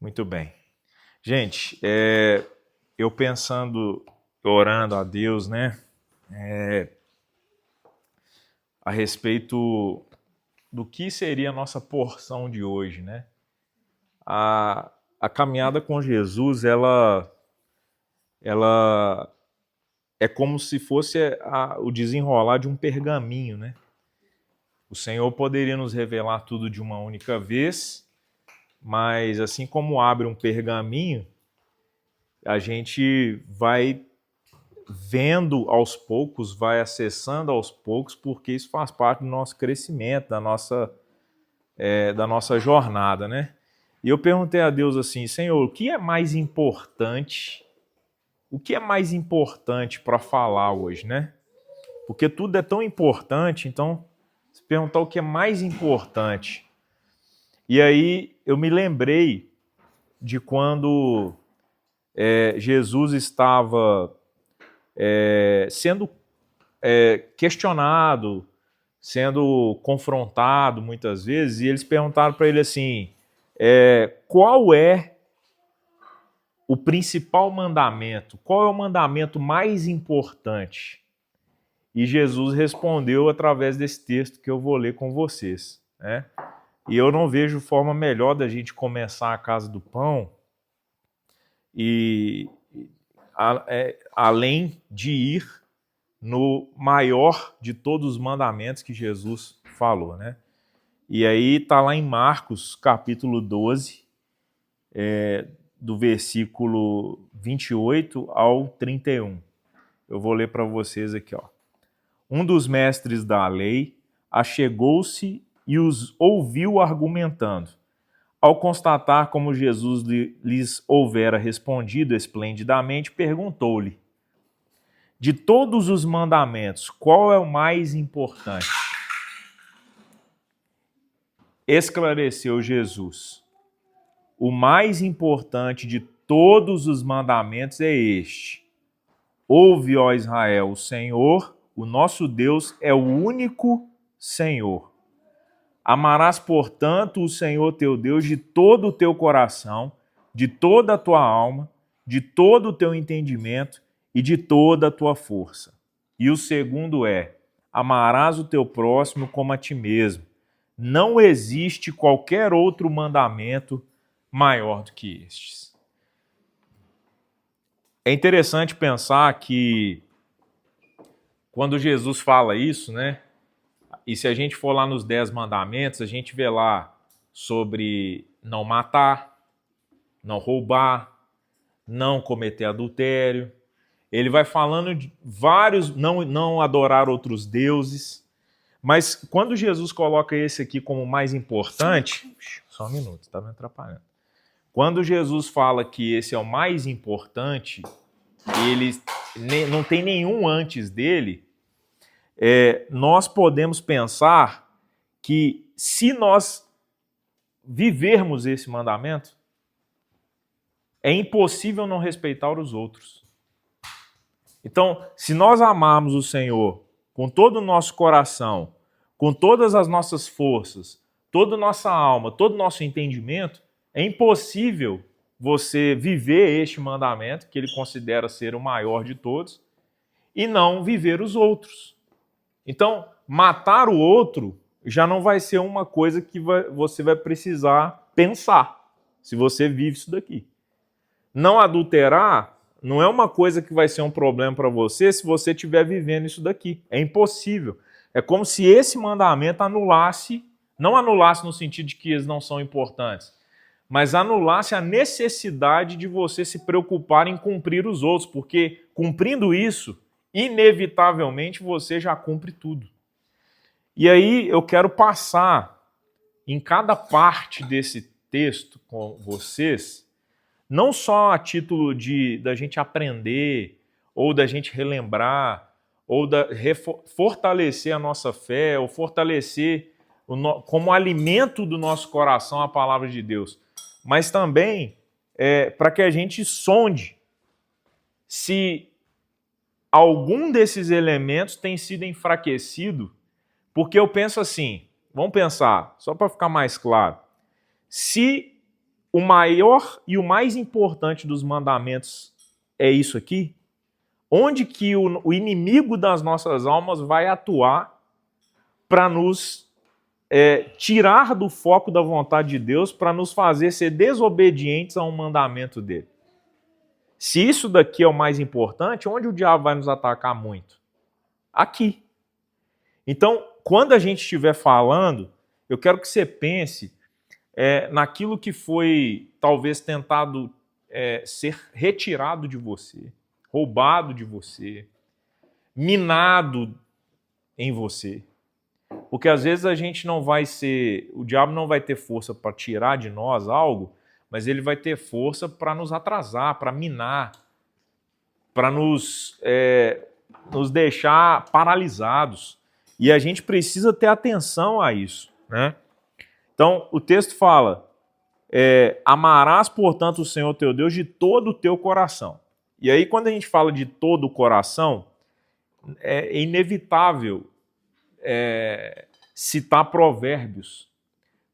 Muito bem. Gente, eu pensando, orando a Deus, né, a respeito do que seria a nossa porção de hoje, né? A caminhada com Jesus, ela é como se fosse o desenrolar de um pergaminho, né? O Senhor poderia nos revelar tudo de uma única vez, mas assim como abre um pergaminho, a gente vai vendo aos poucos, vai acessando aos poucos, porque isso faz parte do nosso crescimento, da nossa jornada, né? E eu perguntei a Deus assim, Senhor, o que é mais importante? O que é mais importante para falar hoje, né? Porque tudo é tão importante, então, se perguntar o que é mais importante. E aí eu me lembrei de quando Jesus estava sendo questionado, sendo confrontado muitas vezes, e eles perguntaram para ele assim, qual é o principal mandamento? Qual é o mandamento mais importante? E Jesus respondeu através desse texto que eu vou ler com vocês, né? E eu não vejo forma melhor da gente começar a Casa do Pão e além de ir no maior de todos os mandamentos que Jesus falou, né? E aí está lá em Marcos, capítulo 12, do versículo 28 ao 31. Eu vou ler para vocês aqui, ó. Um dos mestres da lei achegou-se e os ouviu argumentando. Ao constatar como Jesus lhes houvera respondido esplendidamente, perguntou-lhe: de todos os mandamentos, qual é o mais importante? Esclareceu Jesus: o mais importante de todos os mandamentos é este: ouve, ó Israel, o Senhor, o nosso Deus, é o único Senhor. Amarás, portanto, o Senhor teu Deus de todo o teu coração, de toda a tua alma, de todo o teu entendimento e de toda a tua força. E o segundo é: amarás o teu próximo como a ti mesmo. Não existe qualquer outro mandamento maior do que estes. É interessante pensar que quando Jesus fala isso, né? E se a gente for lá nos 10 mandamentos, a gente vê lá sobre não matar, não roubar, não cometer adultério. Ele vai falando de vários, não adorar outros deuses. Mas quando Jesus coloca esse aqui como mais importante... Só um minuto, tá me atrapalhando. Quando Jesus fala que esse é o mais importante, ele não tem nenhum antes dele, nós podemos pensar que se nós vivermos esse mandamento, é impossível não respeitar os outros. Então, se nós amarmos o Senhor com todo o nosso coração, com todas as nossas forças, toda a nossa alma, todo o nosso entendimento, é impossível você viver este mandamento, que ele considera ser o maior de todos, e não viver os outros. Então, matar o outro já não vai ser uma coisa que você vai precisar pensar, se você vive isso daqui. Não adulterar não é uma coisa que vai ser um problema para você se você estiver vivendo isso daqui. É impossível. É como se esse mandamento anulasse, não anulasse no sentido de que eles não são importantes, mas anulasse a necessidade de você se preocupar em cumprir os outros, porque cumprindo isso, inevitavelmente você já cumpre tudo. E aí eu quero passar em cada parte desse texto com vocês, não só a título da gente aprender, ou da gente relembrar, ou fortalecer a nossa fé, ou fortalecer como alimento do nosso coração a palavra de Deus, mas também para que a gente sonde se algum desses elementos tem sido enfraquecido, porque eu penso assim, vamos pensar, só para ficar mais claro, se o maior e o mais importante dos mandamentos é isso aqui? Onde que o inimigo das nossas almas vai atuar para nos tirar do foco da vontade de Deus, para nos fazer ser desobedientes a um mandamento dele? Se isso daqui é o mais importante, onde o diabo vai nos atacar muito? Aqui. Então, quando a gente estiver falando, eu quero que você pense naquilo que foi talvez tentado ser retirado de você, roubado de você, minado em você. Porque às vezes a gente não vai o diabo não vai ter força para tirar de nós algo, mas ele vai ter força para nos atrasar, para minar, para nos deixar paralisados. E a gente precisa ter atenção a isso, né? Então, o texto fala, amarás, portanto, o Senhor teu Deus de todo o teu coração. E aí, quando a gente fala de todo o coração, é inevitável citar Provérbios.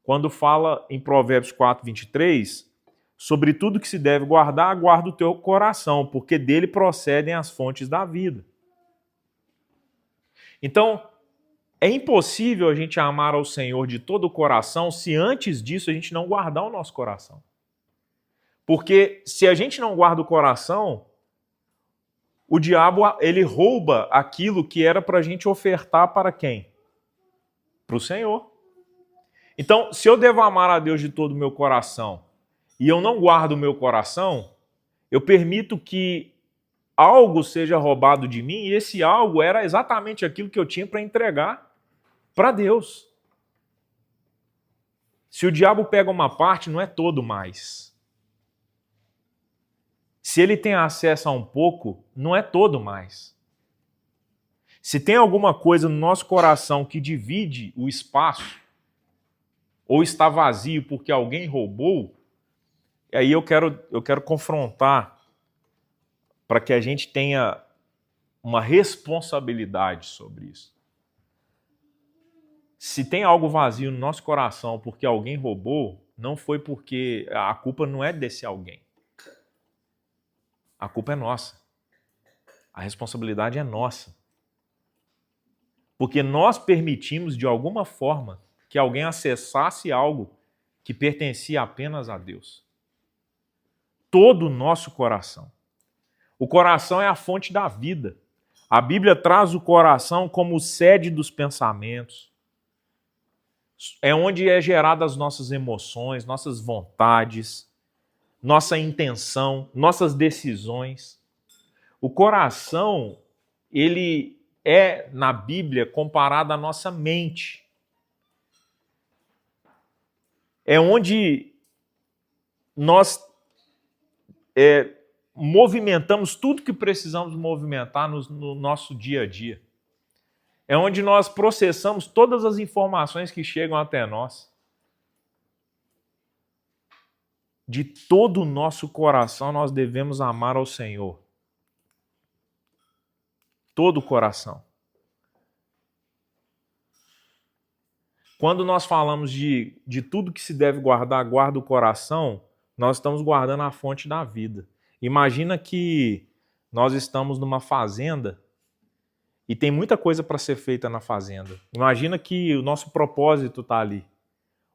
Quando fala em Provérbios 4, 23, sobre tudo que se deve guardar, guarda o teu coração, porque dele procedem as fontes da vida. Então, é impossível a gente amar ao Senhor de todo o coração se antes disso a gente não guardar o nosso coração. Porque se a gente não guarda o coração, o diabo ele rouba aquilo que era para a gente ofertar para quem? Para o Senhor. Então, se eu devo amar a Deus de todo o meu coração e eu não guardo o meu coração, eu permito que algo seja roubado de mim, e esse algo era exatamente aquilo que eu tinha para entregar para Deus. Se o diabo pega uma parte, não é todo mais. Se ele tem acesso a um pouco, não é todo mais. Se tem alguma coisa no nosso coração que divide o espaço, ou está vazio porque alguém roubou, aí eu quero confrontar para que a gente tenha uma responsabilidade sobre isso. Se tem algo vazio no nosso coração porque alguém roubou, não foi porque a culpa não é desse alguém. A culpa é nossa. A responsabilidade é nossa. Porque nós permitimos, de alguma forma, que alguém acessasse algo que pertencia apenas a Deus. Todo o nosso coração. O coração é a fonte da vida. A Bíblia traz o coração como sede dos pensamentos. É onde é geradas as nossas emoções, nossas vontades, nossa intenção, nossas decisões. O coração, ele é, na Bíblia, comparado à nossa mente. É onde nós movimentamos tudo que precisamos movimentar no nosso dia a dia. É onde nós processamos todas as informações que chegam até nós. De todo o nosso coração nós devemos amar ao Senhor. Todo o coração. Quando nós falamos de tudo que se deve guardar, guarda o coração, nós estamos guardando a fonte da vida. Imagina que nós estamos numa fazenda e tem muita coisa para ser feita na fazenda. Imagina que o nosso propósito está ali.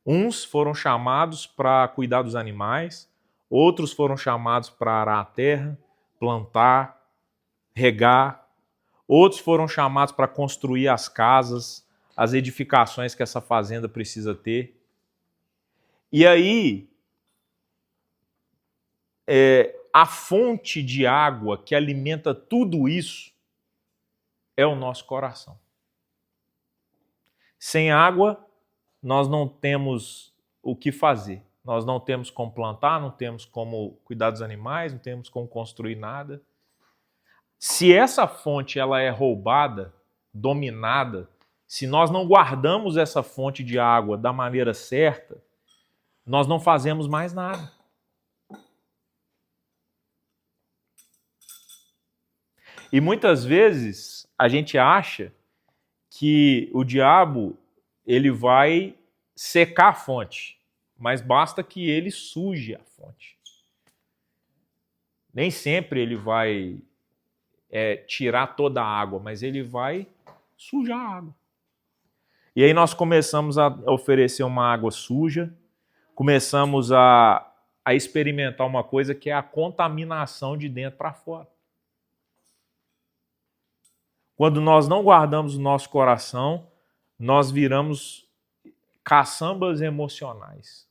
Uns foram chamados para cuidar dos animais, outros foram chamados para arar a terra, plantar, regar, outros foram chamados para construir as casas, as edificações que essa fazenda precisa ter. E aí, a fonte de água que alimenta tudo isso é o nosso coração. Sem água, nós não temos o que fazer. Nós não temos como plantar, não temos como cuidar dos animais, não temos como construir nada. Se essa fonte ela é roubada, dominada, se nós não guardamos essa fonte de água da maneira certa, nós não fazemos mais nada. E muitas vezes a gente acha que o diabo ele vai secar a fonte, mas basta que ele suje a fonte. Nem sempre ele vai tirar toda a água, mas ele vai sujar a água. E aí nós começamos a oferecer uma água suja, começamos a experimentar uma coisa que é a contaminação de dentro para fora. Quando nós não guardamos o nosso coração, nós viramos caçambas emocionais.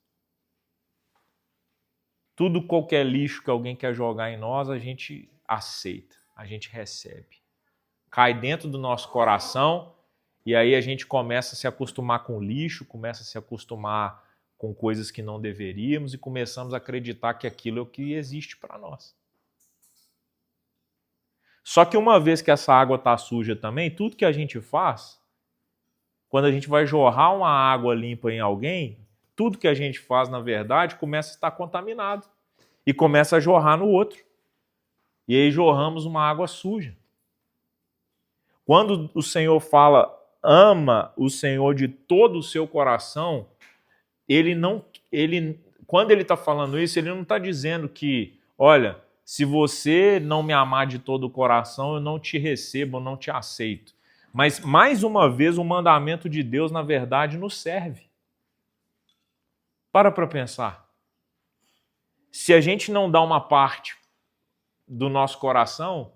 Tudo, qualquer lixo que alguém quer jogar em nós, a gente aceita, a gente recebe. Cai dentro do nosso coração e aí a gente começa a se acostumar com lixo, começa a se acostumar com coisas que não deveríamos e começamos a acreditar que aquilo é o que existe para nós. Só que uma vez que essa água está suja também, tudo que a gente faz, quando a gente vai jorrar uma água limpa em alguém, tudo que a gente faz, na verdade, começa a estar contaminado e começa a jorrar no outro. E aí jorramos uma água suja. Quando o Senhor fala, ama o Senhor de todo o seu coração, quando ele está falando isso, ele não está dizendo que, olha, se você não me amar de todo o coração, eu não te recebo, eu não te aceito. Mas, mais uma vez, o mandamento de Deus, na verdade, nos serve. Para pensar. Se a gente não dá uma parte do nosso coração,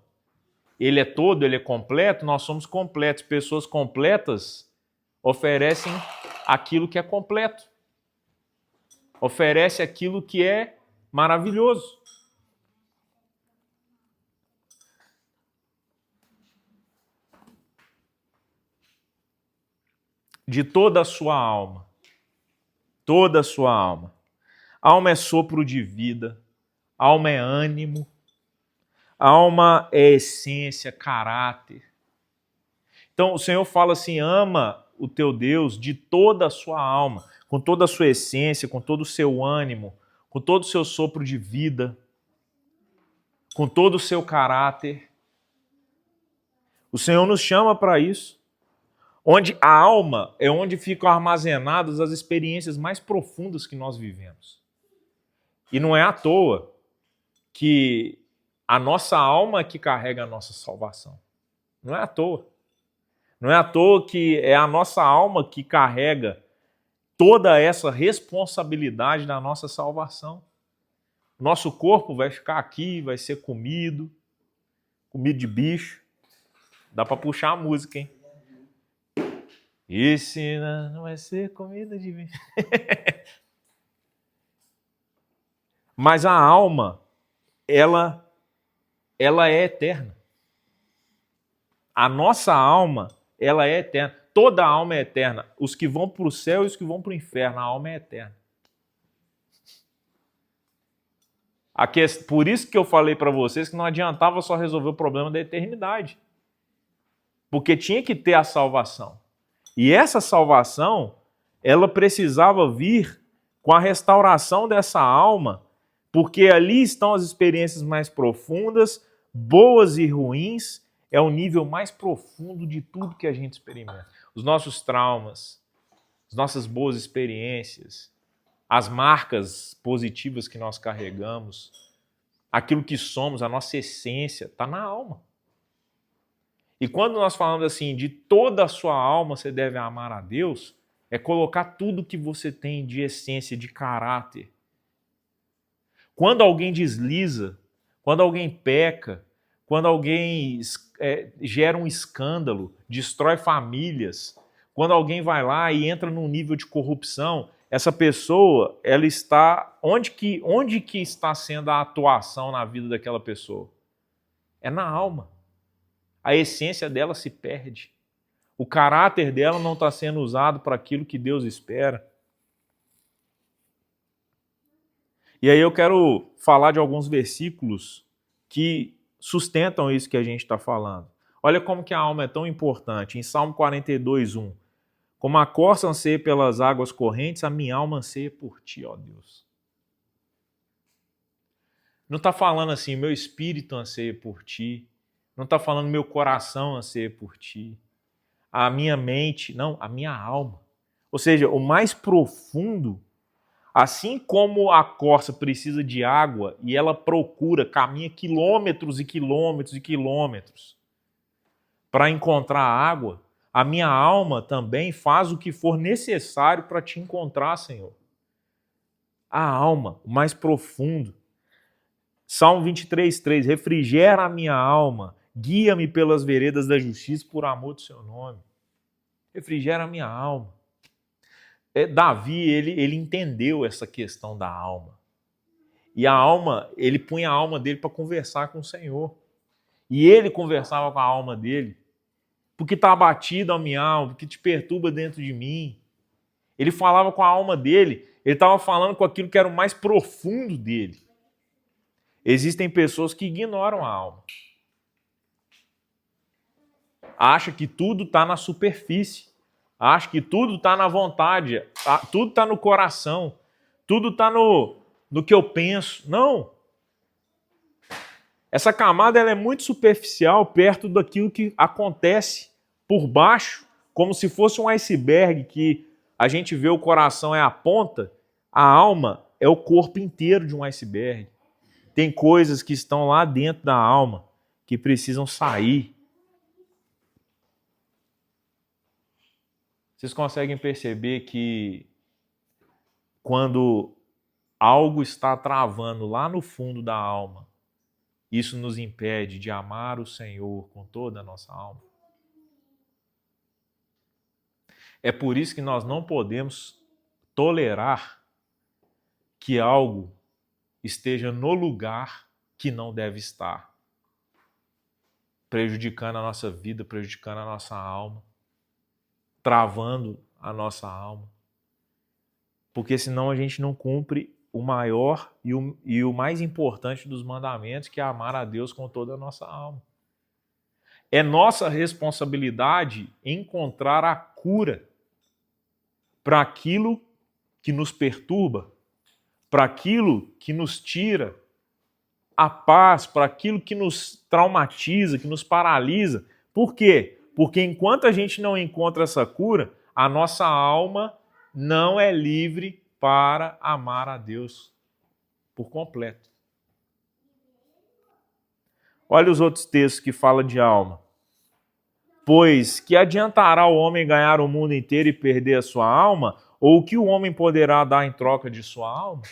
ele é todo, ele é completo, nós somos completos. Pessoas completas oferecem aquilo que é completo. Oferece aquilo que é maravilhoso. De toda a sua alma. Toda a sua alma. Alma é sopro de vida. Alma é ânimo. Alma é essência, caráter. Então o Senhor fala assim, ama o teu Deus de toda a sua alma, com toda a sua essência, com todo o seu ânimo, com todo o seu sopro de vida, com todo o seu caráter. O Senhor nos chama para isso. Onde a alma é onde ficam armazenadas as experiências mais profundas que nós vivemos. E não é à toa que a nossa alma é que carrega a nossa salvação. Não é à toa. Não é à toa que é a nossa alma que carrega toda essa responsabilidade da nossa salvação. Nosso corpo vai ficar aqui, vai ser comido de bicho. Dá para puxar a música, hein? Esse não vai ser comida de bicho. Mas a alma, ela é eterna. A nossa alma, ela é eterna. Toda alma é eterna. Os que vão para o céu e os que vão para o inferno, a alma é eterna. Por isso que eu falei para vocês que não adiantava só resolver o problema da eternidade. Porque tinha que ter a salvação. E essa salvação, ela precisava vir com a restauração dessa alma, porque ali estão as experiências mais profundas, boas e ruins, é o nível mais profundo de tudo que a gente experimenta. Os nossos traumas, as nossas boas experiências, as marcas positivas que nós carregamos, aquilo que somos, a nossa essência, está na alma. E quando nós falamos assim, de toda a sua alma você deve amar a Deus, é colocar tudo que você tem de essência, de caráter. Quando alguém desliza, quando alguém peca, quando alguém gera um escândalo, destrói famílias, quando alguém vai lá e entra num nível de corrupção, essa pessoa, ela está... Onde que está sendo a atuação na vida daquela pessoa? É na alma. A essência dela se perde. O caráter dela não está sendo usado para aquilo que Deus espera. E aí eu quero falar de alguns versículos que sustentam isso que a gente está falando. Olha como que a alma é tão importante. Em Salmo 42, 1. Como a corça anseia pelas águas correntes, a minha alma anseia por ti, ó Deus. Não está falando assim, meu espírito anseia por ti. Não está falando meu coração anseia por ti. A minha mente, não, a minha alma. Ou seja, o mais profundo, Assim como a corça precisa de água e ela procura, caminha quilômetros e quilômetros e quilômetros para encontrar água, a minha alma também faz o que for necessário para te encontrar, Senhor. A alma, o mais profundo. Salmo 23:3, refrigera a minha alma, guia-me pelas veredas da justiça por amor do seu nome. Refrigera a minha alma. Davi, ele entendeu essa questão da alma. E a alma, ele punha a alma dele para conversar com o Senhor. E ele conversava com a alma dele. Porque está abatido a minha alma, porque te perturba dentro de mim. Ele falava com a alma dele, ele estava falando com aquilo que era o mais profundo dele. Existem pessoas que ignoram a alma. Acha que tudo está na superfície. Acha que tudo está na vontade. Tudo está no coração. Tudo está no que eu penso. Não. Essa camada ela é muito superficial perto daquilo que acontece por baixo, como se fosse um iceberg que a gente vê o coração é a ponta, a alma é o corpo inteiro de um iceberg. Tem coisas que estão lá dentro da alma que precisam sair. Vocês conseguem perceber que quando algo está travando lá no fundo da alma, isso nos impede de amar o Senhor com toda a nossa alma? É por isso que nós não podemos tolerar que algo esteja no lugar que não deve estar, prejudicando a nossa vida, prejudicando a nossa alma, travando a nossa alma. Porque senão a gente não cumpre o maior e o mais importante dos mandamentos, que é amar a Deus com toda a nossa alma. É nossa responsabilidade encontrar a cura para aquilo que nos perturba, para aquilo que nos tira a paz, para aquilo que nos traumatiza, que nos paralisa. Por quê? Porque enquanto a gente não encontra essa cura, a nossa alma não é livre para amar a Deus por completo. Olha os outros textos que falam de alma. Pois que adiantará o homem ganhar o mundo inteiro e perder a sua alma? Ou o que o homem poderá dar em troca de sua alma?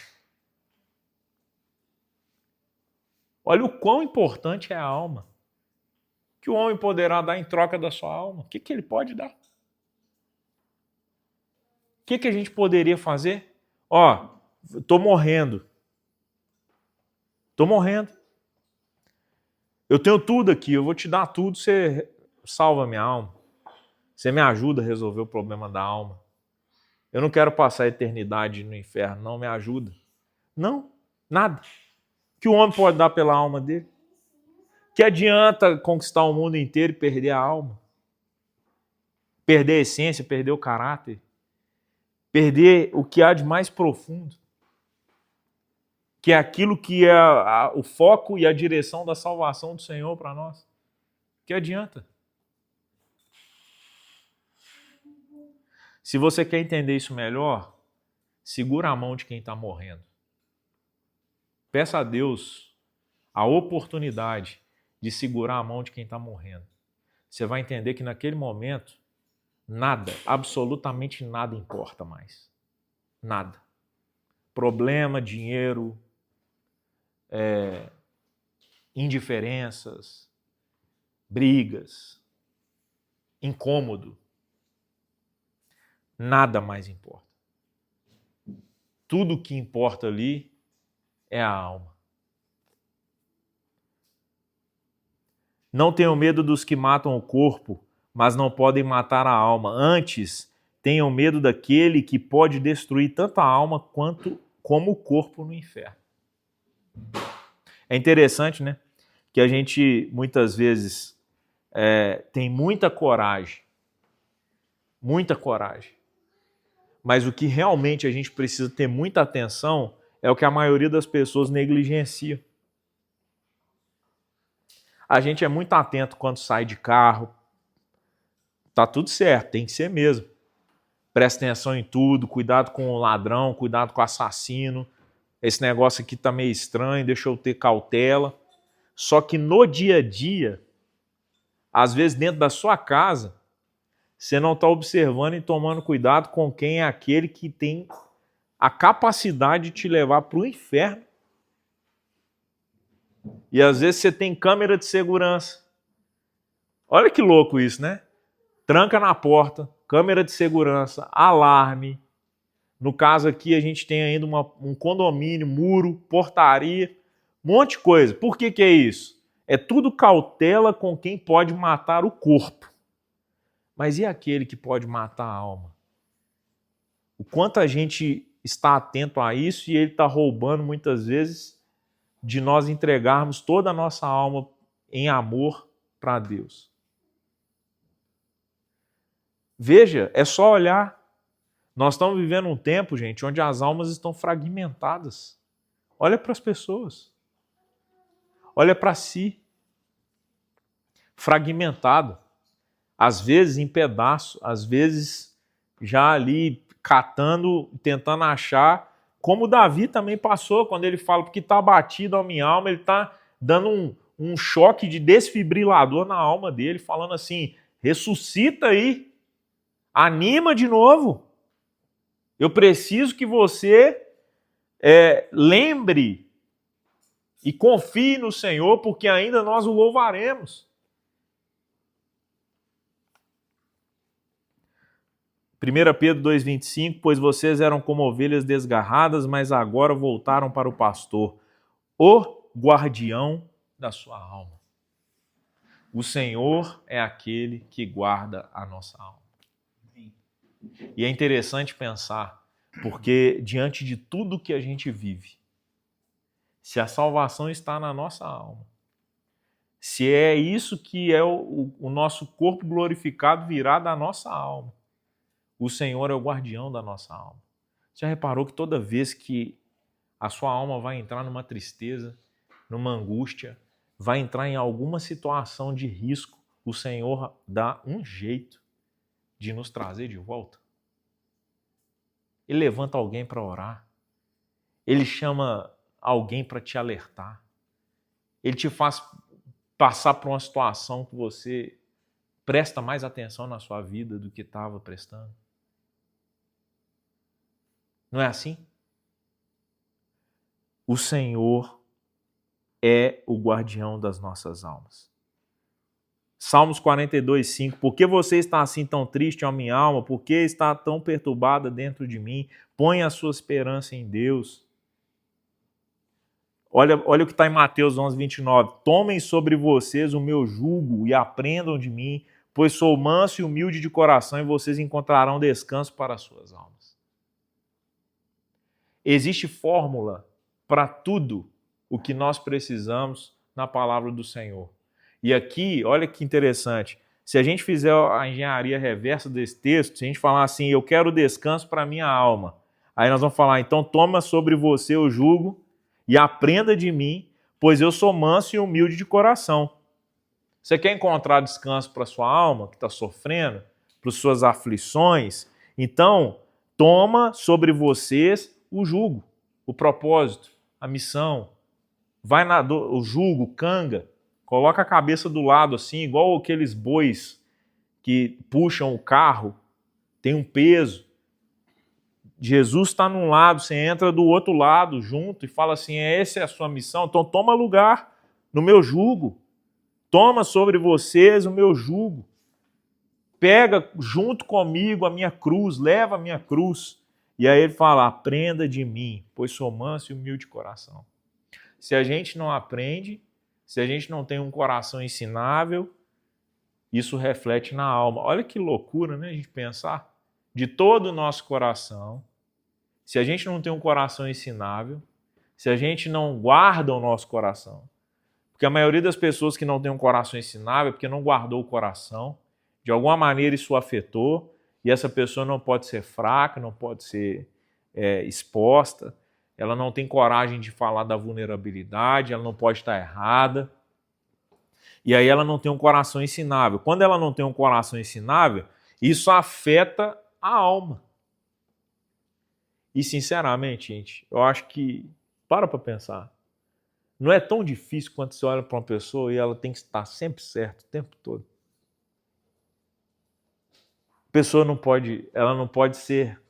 Olha o quão importante é a alma. O que o homem poderá dar em troca da sua alma? O que ele pode dar? O que a gente poderia fazer? Estou morrendo. Estou morrendo. Eu tenho tudo aqui, eu vou te dar tudo, você salva minha alma. Você me ajuda a resolver o problema da alma. Eu não quero passar a eternidade no inferno, não, me ajuda. Não, nada. O que o homem pode dar pela alma dele? Que adianta conquistar o mundo inteiro e perder a alma? Perder a essência, perder o caráter? Perder o que há de mais profundo? Que é aquilo que é o foco e a direção da salvação do Senhor para nós. Que adianta? Se você quer entender isso melhor, segura a mão de quem está morrendo. Peça a Deus a oportunidade de segurar a mão de quem está morrendo. Você vai entender que naquele momento, nada, absolutamente nada importa mais. Nada. Problema, dinheiro, indiferenças, brigas, incômodo. Nada mais importa. Tudo que importa ali é a alma. Não tenham medo dos que matam o corpo, mas não podem matar a alma. Antes, tenham medo daquele que pode destruir tanto a alma como o corpo no inferno. É interessante, né? Que a gente, muitas vezes, tem muita coragem. Muita coragem. Mas o que realmente a gente precisa ter muita atenção é o que a maioria das pessoas negligencia. A gente é muito atento quando sai de carro. Tá tudo certo, tem que ser mesmo. presta atenção em tudo, cuidado com o ladrão, cuidado com o assassino, esse negócio aqui tá meio estranho, deixa eu ter cautela. Só que no dia a dia, às vezes dentro da sua casa, você não está observando e tomando cuidado com quem é aquele que tem a capacidade de te levar para o inferno. E às vezes você tem câmera de segurança. Olha que louco isso, né? Tranca na porta, câmera de segurança, alarme. No caso aqui a gente tem ainda um condomínio, muro, portaria, um monte de coisa. Por que é isso? É tudo cautela com quem pode matar o corpo. Mas e aquele que pode matar a alma? O quanto a gente está atento a isso e ele está roubando muitas vezes de nós entregarmos toda a nossa alma em amor para Deus. Veja, é só olhar. Nós estamos vivendo um tempo, gente, onde as almas estão fragmentadas. Olha para as pessoas. Olha para si. Fragmentado. Às vezes em pedaço, às vezes já ali catando, tentando achar, como Davi também passou quando ele fala, porque está abatido a minha alma, ele está dando um choque de desfibrilador na alma dele, falando assim, ressuscita aí, anima de novo, eu preciso que você lembre e confie no Senhor, porque ainda nós o louvaremos. 1 Pedro 2,25, pois vocês eram como ovelhas desgarradas, mas agora voltaram para o pastor, o guardião da sua alma. O Senhor é aquele que guarda a nossa alma. E é interessante pensar, porque diante de tudo que a gente vive, se a salvação está na nossa alma, se é isso que é o nosso corpo glorificado virá da nossa alma, o Senhor é o guardião da nossa alma. Você já reparou que toda vez que a sua alma vai entrar numa tristeza, numa angústia, vai entrar em alguma situação de risco, o Senhor dá um jeito de nos trazer de volta? Ele levanta alguém para orar. Ele chama alguém para te alertar. Ele te faz passar por uma situação que você presta mais atenção na sua vida do que estava prestando. Não é assim? O Senhor é o guardião das nossas almas. Salmos 42:5. Por que você está assim tão triste, ó minha alma? Por que está tão perturbada dentro de mim? Põe a sua esperança em Deus. Olha o que está em Mateus 11:29. Tomem sobre vocês o meu jugo e aprendam de mim, pois sou manso e humilde de coração e vocês encontrarão descanso para as suas almas. Existe fórmula para tudo o que nós precisamos na palavra do Senhor. E aqui, olha que interessante, se a gente fizer a engenharia reversa desse texto, se a gente falar assim, eu quero descanso para a minha alma, aí nós vamos falar, então toma sobre você o jugo e aprenda de mim, pois eu sou manso e humilde de coração. Você quer encontrar descanso para a sua alma, que está sofrendo, para as suas aflições? Então, toma sobre vocês o jugo, o propósito, a missão. Vai o jugo, canga, coloca a cabeça do lado assim, igual aqueles bois que puxam o carro, tem um peso. Jesus está num lado, você entra do outro lado junto e fala assim, essa é a sua missão, então toma lugar no meu jugo. Toma sobre vocês o meu jugo. Pega junto comigo a minha cruz, leva a minha cruz. E aí ele fala, aprenda de mim, pois sou manso e humilde de coração. Se a gente não aprende, se a gente não tem um coração ensinável, isso reflete na alma. Olha que loucura, né, a gente pensar. De todo o nosso coração, se a gente não tem um coração ensinável, se a gente não guarda o nosso coração, porque a maioria das pessoas que não tem um coração ensinável é porque não guardou o coração, de alguma maneira isso afetou, e essa pessoa não pode ser fraca, não pode ser exposta, ela não tem coragem de falar da vulnerabilidade, ela não pode estar errada, e aí ela não tem um coração ensinável. Quando ela não tem um coração ensinável, isso afeta a alma. E, sinceramente, gente, eu acho que, para pensar, não é tão difícil quando você olha para uma pessoa e ela tem que estar sempre certa o tempo todo. A pessoa ela não pode ser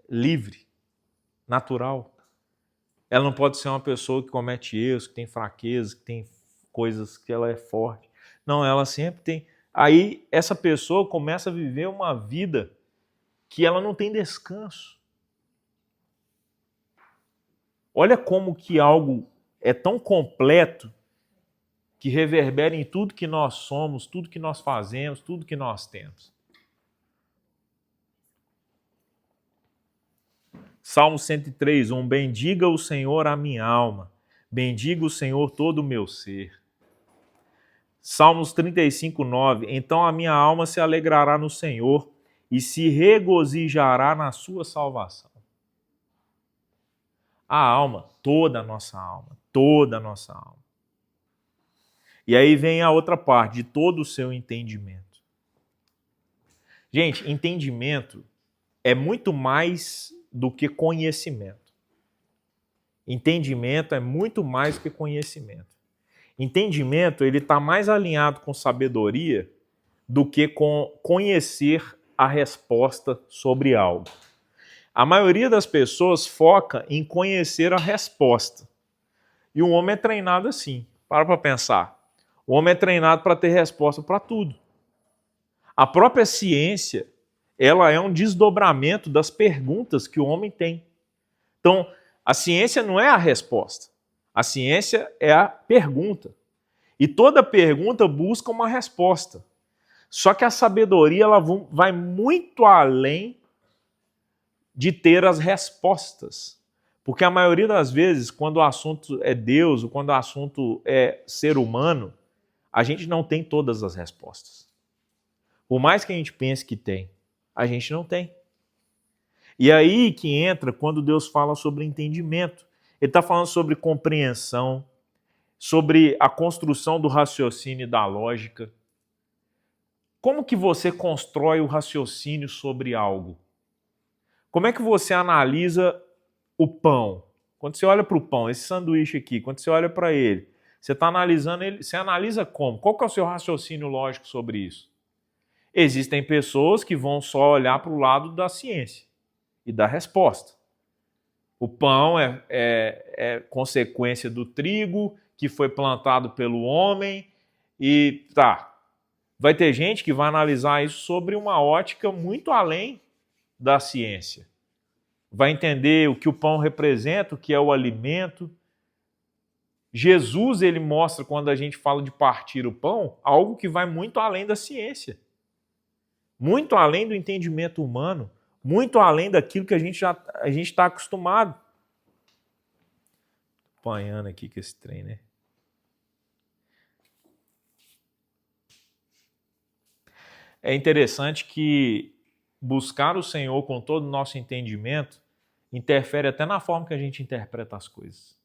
livre, natural. Ela não pode ser uma pessoa que comete erros, que tem fraquezas, que tem coisas que ela é forte. Não, ela sempre tem. Aí essa pessoa começa a viver uma vida que ela não tem descanso. Olha como que algo é tão completo que reverbera em tudo que nós somos, tudo que nós fazemos, tudo que nós temos. Salmo 103, 1. Bendiga o Senhor a minha alma, bendiga o Senhor todo o meu ser. Salmos 35, 9. Então a minha alma se alegrará no Senhor e se regozijará na sua salvação. A alma, toda a nossa alma, toda a nossa alma. E aí vem a outra parte, de todo o seu entendimento. Gente, entendimento é muito mais do que conhecimento. Entendimento é muito mais do que conhecimento. Entendimento, ele está mais alinhado com sabedoria do que com conhecer a resposta sobre algo. A maioria das pessoas foca em conhecer a resposta. E o homem é treinado assim. Para pensar. O homem é treinado para ter resposta para tudo. A própria ciência, ela é um desdobramento das perguntas que o homem tem. Então, a ciência não é a resposta. A ciência é a pergunta. E toda pergunta busca uma resposta. Só que a sabedoria ela vai muito além de ter as respostas. Porque a maioria das vezes, quando o assunto é Deus, ou quando o assunto é ser humano, a gente não tem todas as respostas. Por mais que a gente pense que tem, a gente não tem. E aí que entra quando Deus fala sobre entendimento. Ele está falando sobre compreensão, sobre a construção do raciocínio e da lógica. Como que você constrói o raciocínio sobre algo? Como é que você analisa o pão? Quando você olha para o pão, esse sanduíche aqui, quando você olha para ele, você está analisando ele, você analisa como? Qual que é o seu raciocínio lógico sobre isso? Existem pessoas que vão só olhar para o lado da ciência e da resposta. O pão é consequência do trigo que foi plantado pelo homem e tá. Vai ter gente que vai analisar isso sobre uma ótica muito além da ciência. Vai entender o que o pão representa, o que é o alimento. Jesus, ele mostra, quando a gente fala de partir o pão, algo que vai muito além da ciência. Muito além do entendimento humano, muito além daquilo que a gente está acostumado. Apanhando aqui com esse trem, né? É interessante que buscar o Senhor com todo o nosso entendimento interfere até na forma que a gente interpreta as coisas.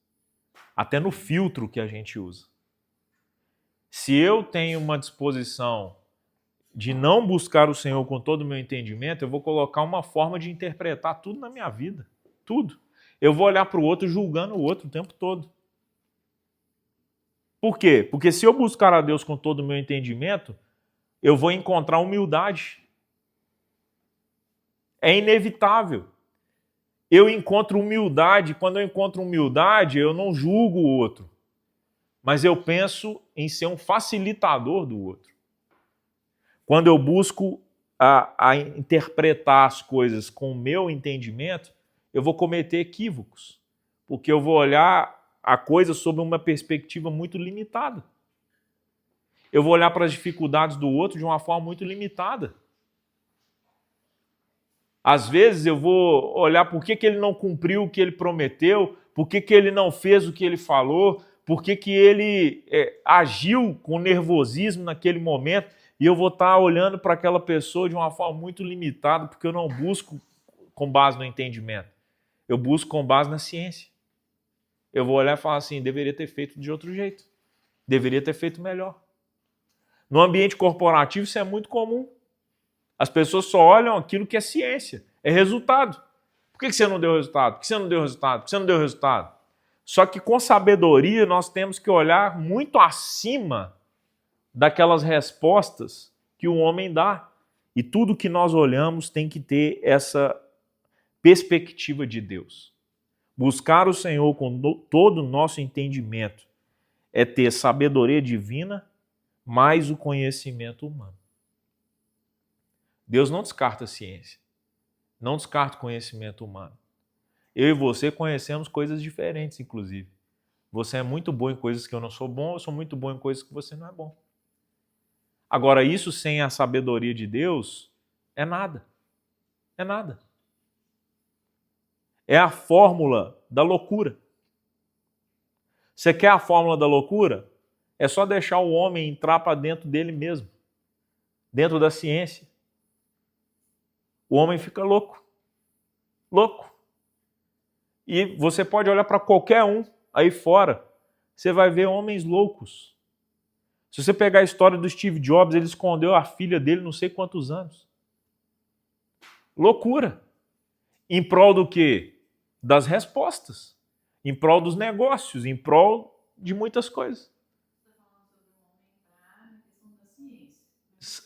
Até no filtro que a gente usa. Se eu tenho uma disposição de não buscar o Senhor com todo o meu entendimento, eu vou colocar uma forma de interpretar tudo na minha vida. Tudo. Eu vou olhar para o outro julgando o outro o tempo todo. Por quê? Porque se eu buscar a Deus com todo o meu entendimento, eu vou encontrar humildade. É inevitável. Eu encontro humildade. Quando eu encontro humildade, eu não julgo o outro. Mas eu penso em ser um facilitador do outro. Quando eu busco a interpretar as coisas com o meu entendimento, eu vou cometer equívocos. Porque eu vou olhar a coisa sob uma perspectiva muito limitada. Eu vou olhar para as dificuldades do outro de uma forma muito limitada. Às vezes eu vou olhar por que ele não cumpriu o que ele prometeu, por que ele não fez o que ele falou, por que ele agiu com nervosismo naquele momento, e eu vou estar olhando para aquela pessoa de uma forma muito limitada, porque eu não busco com base no entendimento. Eu busco com base na ciência. Eu vou olhar e falar assim, deveria ter feito de outro jeito. Deveria ter feito melhor. No ambiente corporativo isso é muito comum. As pessoas só olham aquilo que é ciência, é resultado. Por que você não deu resultado? Por que você não deu resultado? Por que você não deu resultado? Só que com sabedoria nós temos que olhar muito acima daquelas respostas que o homem dá. E tudo que nós olhamos tem que ter essa perspectiva de Deus. Buscar o Senhor com todo o nosso entendimento é ter sabedoria divina mais o conhecimento humano. Deus não descarta a ciência, não descarta o conhecimento humano. Eu e você conhecemos coisas diferentes, inclusive. Você é muito bom em coisas que eu não sou bom, eu sou muito bom em coisas que você não é bom. Agora, isso sem a sabedoria de Deus é nada. É nada. É a fórmula da loucura. Você quer a fórmula da loucura? É só deixar o homem entrar para dentro dele mesmo, dentro da ciência. O homem fica louco. Louco. E você pode olhar para qualquer um aí fora, você vai ver homens loucos. Se você pegar a história do Steve Jobs, ele escondeu a filha dele não sei quantos anos. Loucura. Em prol do quê? Das respostas. Em prol dos negócios, em prol de muitas coisas.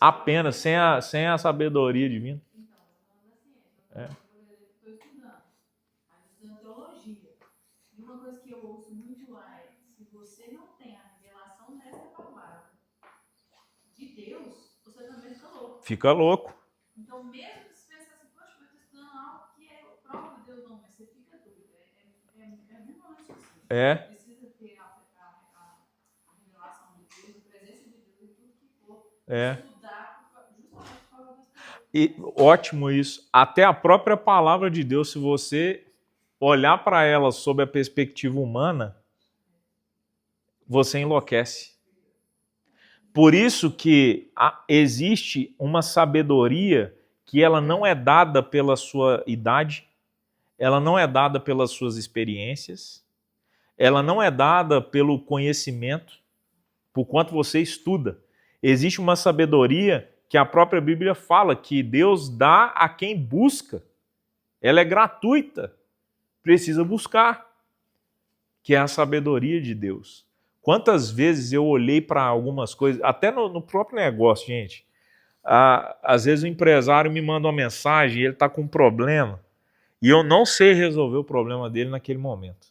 Apenas, sem a sabedoria divina. É. E uma coisa que eu ouço muito lá é: se você não tem a revelação dessa palavra de Deus, você também fica louco. Fica louco. Então, mesmo que você pense assim, poxa, eu estou estudando algo que é o próprio Deus, não, mas você fica doido. É muito longe assim. É. Precisa ter a revelação de Deus, a presença de Deus em tudo que for. É. Estudar justamente por causa das pessoas. E ótimo isso. Até a própria palavra de Deus, se você olhar para ela sob a perspectiva humana, você enlouquece. Por isso que existe uma sabedoria que ela não é dada pela sua idade, ela não é dada pelas suas experiências, ela não é dada pelo conhecimento, por quanto você estuda. Existe uma sabedoria que a própria Bíblia fala que Deus dá a quem busca. Ela é gratuita. Precisa buscar, que é a sabedoria de Deus. Quantas vezes eu olhei para algumas coisas, até no próprio negócio, gente. Às vezes o empresário me manda uma mensagem e ele está com um problema e eu não sei resolver o problema dele naquele momento.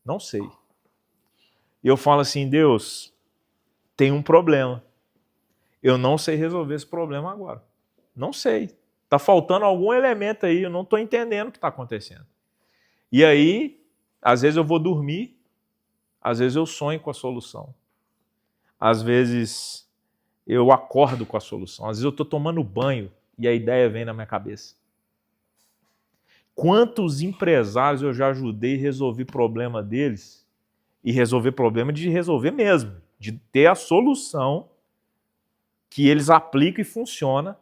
Não sei. E eu falo assim: Deus, tem um problema. Eu não sei resolver esse problema agora. Não sei. Está faltando algum elemento aí, eu não estou entendendo o que está acontecendo. E aí, às vezes eu vou dormir, às vezes eu sonho com a solução. Às vezes eu acordo com a solução. Às vezes eu estou tomando banho e a ideia vem na minha cabeça. Quantos empresários eu já ajudei a resolver problema deles? E resolver problema de resolver mesmo, de ter a solução que eles aplicam e funciona,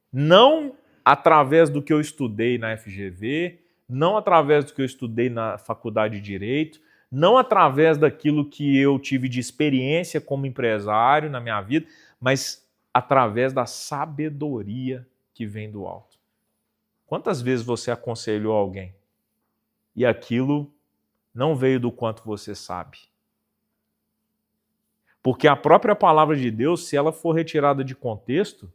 não através do que eu estudei na FGV, não através do que eu estudei na faculdade de Direito, não através daquilo que eu tive de experiência como empresário na minha vida, mas através da sabedoria que vem do alto. Quantas vezes você aconselhou alguém e aquilo não veio do quanto você sabe? Porque a própria palavra de Deus, se ela for retirada de contexto,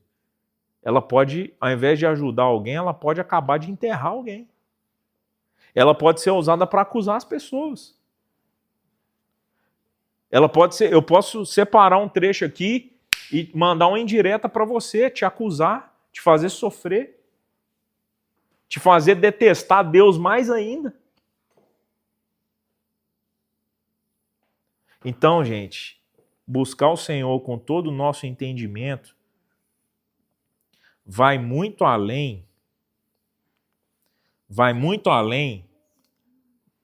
ela pode, ao invés de ajudar alguém, ela pode acabar de enterrar alguém. Ela pode ser usada para acusar as pessoas. Ela pode ser, eu posso separar um trecho aqui e mandar uma indireta para você, te acusar, te fazer sofrer, te fazer detestar Deus mais ainda. Então, gente, buscar o Senhor com todo o nosso entendimento vai muito além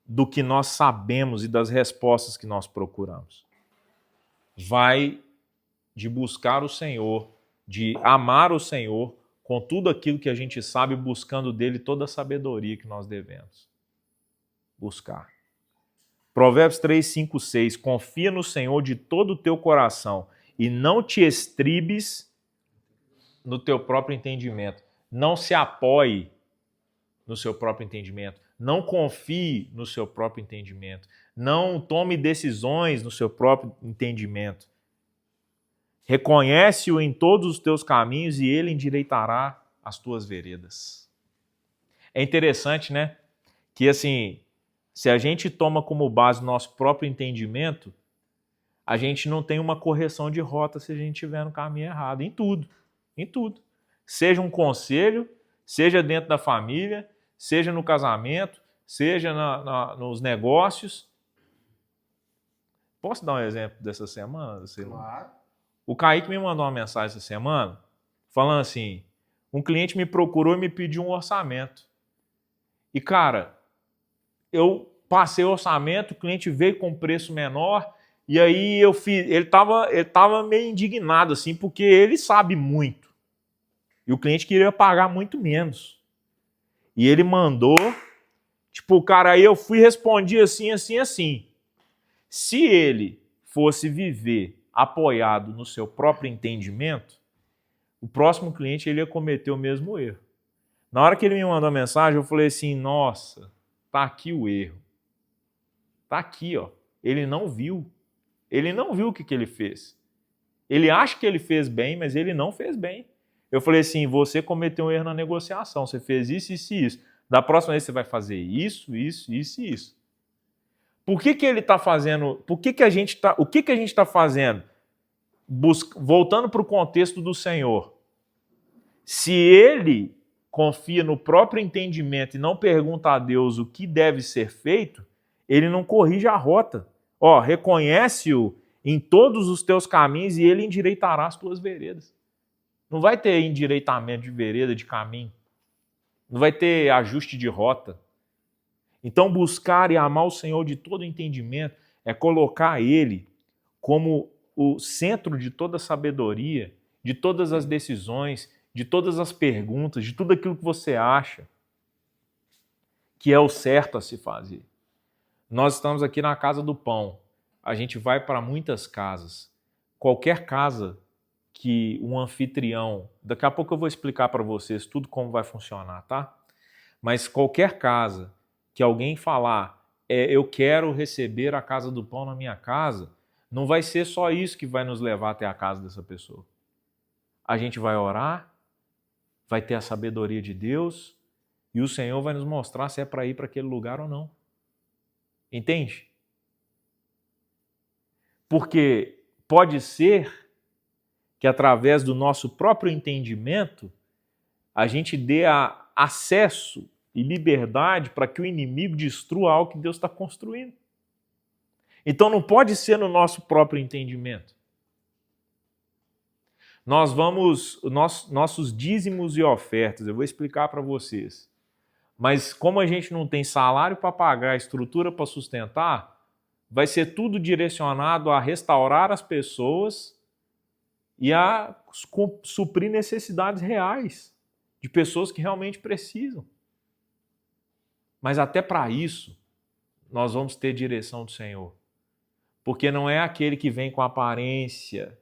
do que nós sabemos e das respostas que nós procuramos. Vai de buscar o Senhor, de amar o Senhor com tudo aquilo que a gente sabe, buscando dele toda a sabedoria que nós devemos buscar. Provérbios 3, 5, 6. Confia no Senhor de todo o teu coração e não te estribes no teu próprio entendimento. Não se apoie no seu próprio entendimento. Não confie no seu próprio entendimento. Não tome decisões no seu próprio entendimento. Reconhece-o em todos os teus caminhos e ele endireitará as tuas veredas. É interessante, né? Que assim, se a gente toma como base o nosso próprio entendimento, a gente não tem uma correção de rota se a gente estiver no caminho errado. Em tudo. Em tudo. Seja um conselho, seja dentro da família, seja no casamento, seja nos negócios. Posso dar um exemplo dessa semana? Claro. O Kaique me mandou uma mensagem essa semana falando assim, um cliente me procurou e me pediu um orçamento. E, cara, eu passei o orçamento, o cliente veio com preço menor, e aí eu fiz. Ele tava meio indignado, assim, porque ele sabe muito. E o cliente queria pagar muito menos. E ele mandou, tipo, cara, aí eu fui e respondi assim, assim, assim. Se ele fosse viver apoiado no seu próprio entendimento, o próximo cliente ele ia cometer o mesmo erro. Na hora que ele me mandou a mensagem, eu falei assim, nossa, tá aqui o erro. Tá aqui, ó. Ele não viu. Ele não viu o que ele fez. Ele acha que ele fez bem, mas ele não fez bem. Eu falei assim, você cometeu um erro na negociação, você fez isso, isso e isso. Da próxima vez você vai fazer isso, isso, isso e isso. Por que ele está fazendo? Por que a gente está? O que a gente está fazendo? Voltando para o contexto do Senhor. Se ele confia no próprio entendimento e não pergunta a Deus o que deve ser feito, ele não corrige a rota. Ó, reconhece-o em todos os teus caminhos e ele endireitará as tuas veredas. Não vai ter endireitamento de vereda, de caminho. Não vai ter ajuste de rota. Então, buscar e amar o Senhor de todo entendimento é colocar Ele como o centro de toda a sabedoria, de todas as decisões, de todas as perguntas, de tudo aquilo que você acha que é o certo a se fazer. Nós estamos aqui na Casa do Pão. A gente vai para muitas casas. Qualquer casa que um anfitrião... Daqui a pouco eu vou explicar para vocês tudo como vai funcionar, tá? Mas qualquer casa que alguém falar, eu quero receber a Casa do Pão na minha casa, não vai ser só isso que vai nos levar até a casa dessa pessoa. A gente vai orar, vai ter a sabedoria de Deus e o Senhor vai nos mostrar se é para ir para aquele lugar ou não. Entende? Porque pode ser que através do nosso próprio entendimento a gente dê acesso e liberdade para que o inimigo destrua algo que Deus está construindo. Então não pode ser no nosso próprio entendimento. Nossos dízimos e ofertas, eu vou explicar para vocês. Mas como a gente não tem salário para pagar, estrutura para sustentar, vai ser tudo direcionado a restaurar as pessoas e a suprir necessidades reais de pessoas que realmente precisam. Mas até para isso, nós vamos ter direção do Senhor. Porque não é aquele que vem com a aparência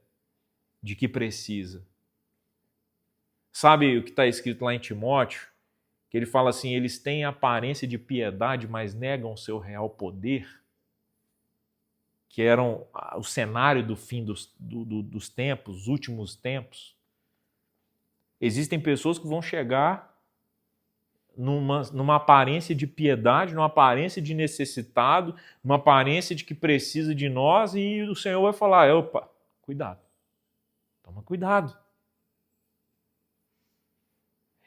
de que precisa. Sabe o que está escrito lá em Timóteo? Que ele fala assim, eles têm aparência de piedade, mas negam o seu real poder. Que eram o cenário do fim dos tempos, os últimos tempos. Existem pessoas que vão chegar numa aparência de piedade, numa aparência de necessitado, numa aparência de que precisa de nós, e o Senhor vai falar, opa, cuidado, toma cuidado.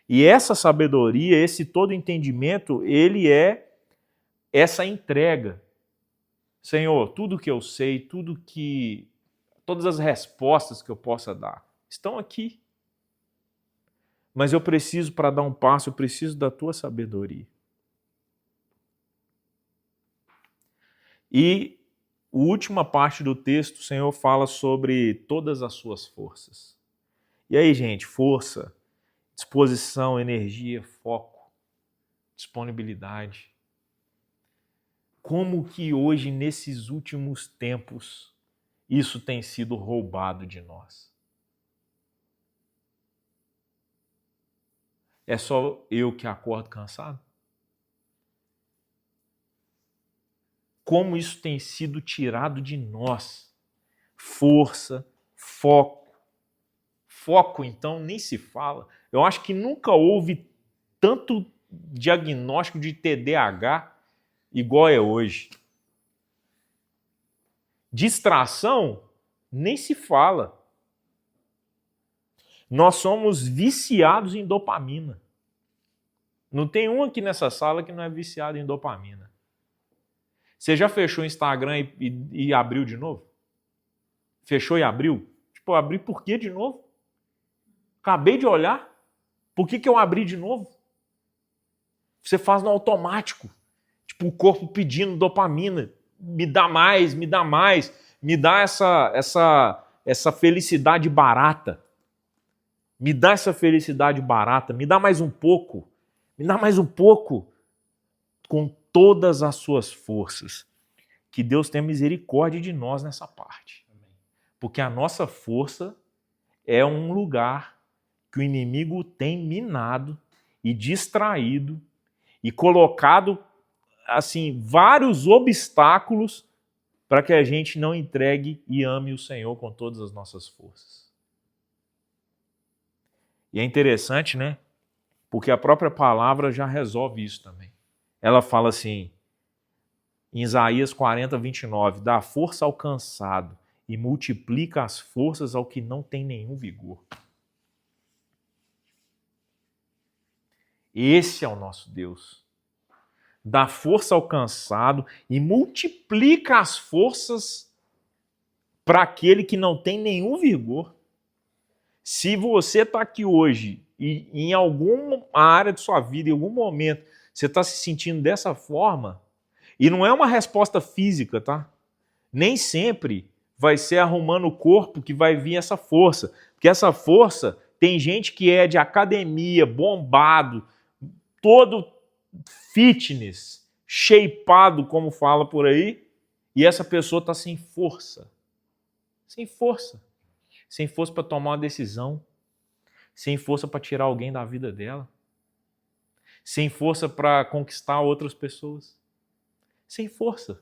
E essa sabedoria, esse todo entendimento, ele é essa entrega. Senhor, tudo que eu sei, todas as respostas que eu possa dar, estão aqui. Mas eu preciso, para dar um passo, eu preciso da tua sabedoria. E a última parte do texto, o Senhor fala sobre todas as suas forças. E aí, gente, força, disposição, energia, foco, disponibilidade. Como que hoje, nesses últimos tempos, isso tem sido roubado de nós? É só eu que acordo cansado? como isso tem sido tirado de nós. Força, foco. Foco, então, nem se fala. Eu acho que nunca houve tanto diagnóstico de TDAH igual é hoje. Distração, nem se fala. Nós somos viciados em dopamina. Não tem um aqui nessa sala que não é viciado em dopamina. Você já fechou o Instagram e abriu de novo? Fechou e abriu? Tipo, eu abri por quê de novo? Acabei de olhar. Por que eu abri de novo? Você faz no automático. Tipo, o corpo pedindo dopamina. Me dá mais, me dá mais. Me dá essa felicidade barata. Me dá essa felicidade barata. Me dá mais um pouco. Me dá mais um pouco. Com todas as suas forças. Que Deus tenha misericórdia de nós nessa parte. Porque a nossa força é um lugar que o inimigo tem minado e distraído e colocado assim vários obstáculos para que a gente não entregue e ame o Senhor com todas as nossas forças. E é interessante, né? Porque a própria palavra já resolve isso também. Ela fala assim, em Isaías 40, 29, dá força ao cansado e multiplica as forças ao que não tem nenhum vigor. Esse é o nosso Deus. Dá força ao cansado e multiplica as forças para aquele que não tem nenhum vigor. Se você está aqui hoje e em alguma área de sua vida, em algum momento, você está se sentindo dessa forma, e não é uma resposta física, tá? Nem sempre vai ser arrumando o corpo que vai vir essa força. Porque essa força, tem gente que é de academia, bombado, todo fitness, shapeado, como fala por aí, e essa pessoa está sem força. Sem força. Sem força para tomar uma decisão. Sem força para tirar alguém da vida dela. Sem força para conquistar outras pessoas. Sem força.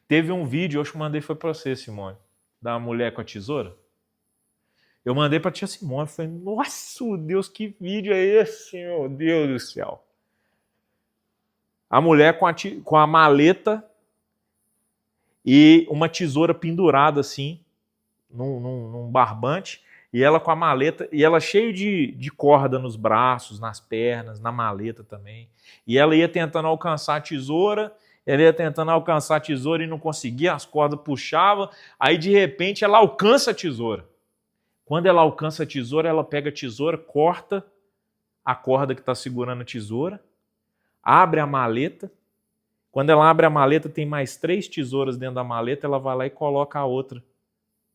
Teve um vídeo, eu acho que mandei foi para você, Simone, da mulher com a tesoura. Eu mandei para a tia Simone, falei, nossa, Deus, que vídeo é esse, meu Deus do céu. A mulher com a maleta e uma tesoura pendurada assim, num barbante, e ela com a maleta, e ela cheia de corda nos braços, nas pernas, na maleta também. E ela ia tentando alcançar a tesoura, e não conseguia, as cordas puxavam, aí de repente ela alcança a tesoura. Quando ela alcança a tesoura, ela pega a tesoura, corta a corda que está segurando a tesoura, abre a maleta. Quando ela abre a maleta, tem mais 3 tesouras dentro da maleta, ela vai lá e coloca a outra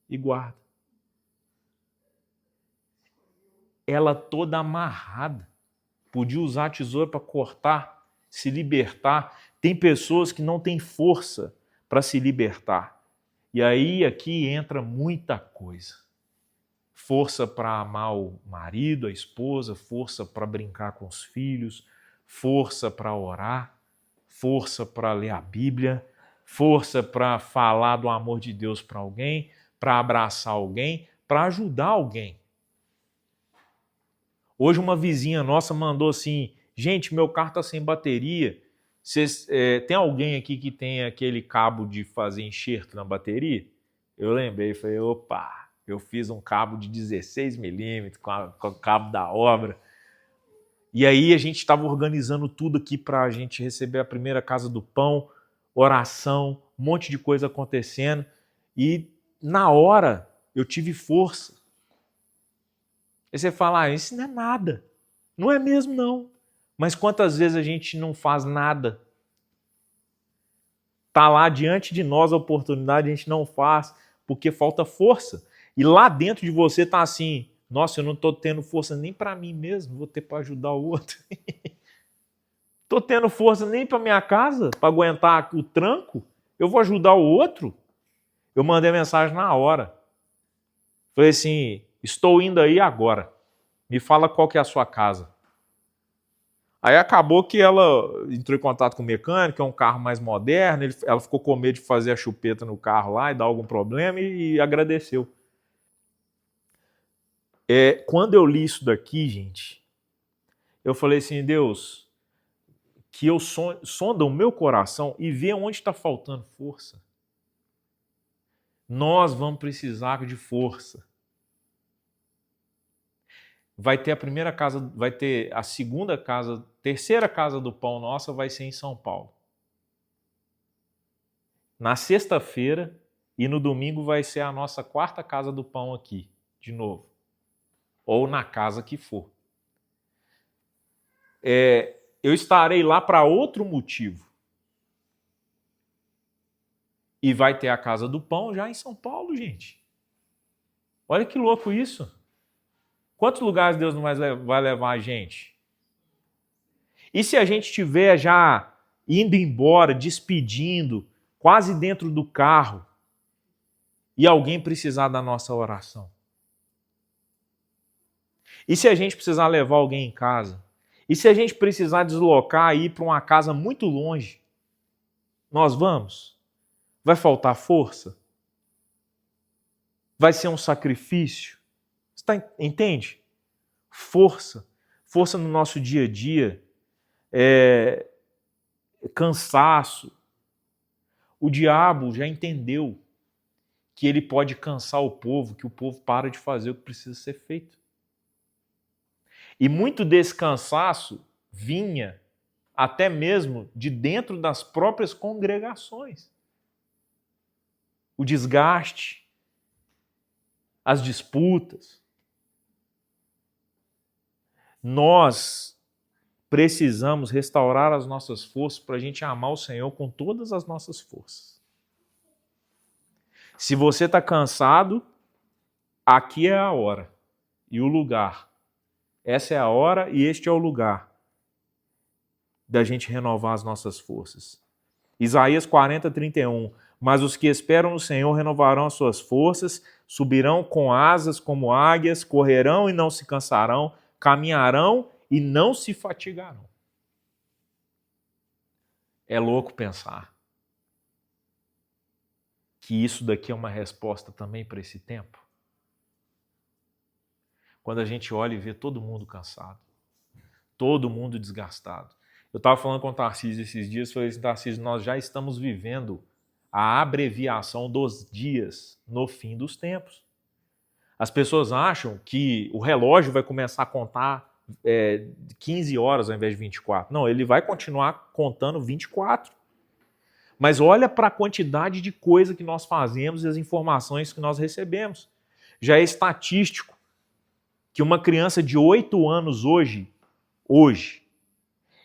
e guarda. Ela toda amarrada. Podia usar a tesoura para cortar, se libertar. Tem pessoas que não têm força para se libertar. E aí aqui entra muita coisa. Força para amar o marido, a esposa, força para brincar com os filhos, força para orar, força para ler a Bíblia, força para falar do amor de Deus para alguém, para abraçar alguém, para ajudar alguém. Hoje uma vizinha nossa mandou assim, gente, meu carro está sem bateria, tem alguém aqui que tem aquele cabo de fazer enxerto na bateria? Eu lembrei, falei, opa, eu fiz um cabo de 16 milímetros com o cabo da obra. E aí a gente estava organizando tudo aqui para a gente receber a primeira casa do pão, oração, um monte de coisa acontecendo. E na hora eu tive força. Aí você fala, isso não é nada. Não é mesmo, não. Mas quantas vezes a gente não faz nada? Está lá diante de nós a oportunidade, a gente não faz porque falta força. E lá dentro de você está assim, nossa, eu não estou tendo força nem para mim mesmo, vou ter para ajudar o outro. Estou tendo força nem para minha casa, para aguentar o tranco, eu vou ajudar o outro. Eu mandei mensagem na hora. Falei assim, estou indo aí agora, me fala qual que é a sua casa. Aí acabou que ela entrou em contato com o mecânico, é um carro mais moderno, ela ficou com medo de fazer a chupeta no carro lá e dar algum problema e agradeceu. Quando eu li isso daqui, gente, eu falei assim, Deus, que eu sonda o meu coração e vê onde está faltando força. Nós vamos precisar de força. Vai ter a primeira casa, vai ter a segunda casa, terceira casa do pão nossa vai ser em São Paulo. Na sexta-feira e no domingo vai ser a nossa quarta casa do pão aqui, de novo. Ou na casa que for. Eu estarei lá para outro motivo. E vai ter a casa do pão já em São Paulo, gente. Olha que louco isso. Quantos lugares Deus não vai levar a gente? E se a gente estiver já indo embora, despedindo, quase dentro do carro, e alguém precisar da nossa oração? E se a gente precisar levar alguém em casa? E se a gente precisar deslocar e ir para uma casa muito longe? Nós vamos? Vai faltar força? Vai ser um sacrifício? Entende? Força. Força no nosso dia a dia. Cansaço. O diabo já entendeu que ele pode cansar o povo, que o povo para de fazer o que precisa ser feito. E muito desse cansaço vinha até mesmo de dentro das próprias congregações. O desgaste, as disputas. Nós precisamos restaurar as nossas forças para a gente amar o Senhor com todas as nossas forças. Se você está cansado, aqui é a hora e o lugar. Essa é a hora e este é o lugar da gente renovar as nossas forças. Isaías 40, 31. Mas os que esperam no Senhor renovarão as suas forças, subirão com asas como águias, correrão e não se cansarão, caminharão e não se fatigarão. É louco pensar que isso daqui é uma resposta também para esse tempo. Quando a gente olha e vê todo mundo cansado, todo mundo desgastado. Eu estava falando com o Tarcísio esses dias, falei assim, Tarcísio, nós já estamos vivendo a abreviação dos dias no fim dos tempos. As pessoas acham que o relógio vai começar a contar 15 horas ao invés de 24. Não, ele vai continuar contando 24. Mas olha para a quantidade de coisa que nós fazemos e as informações que nós recebemos. Já é estatístico que uma criança de 8 anos hoje,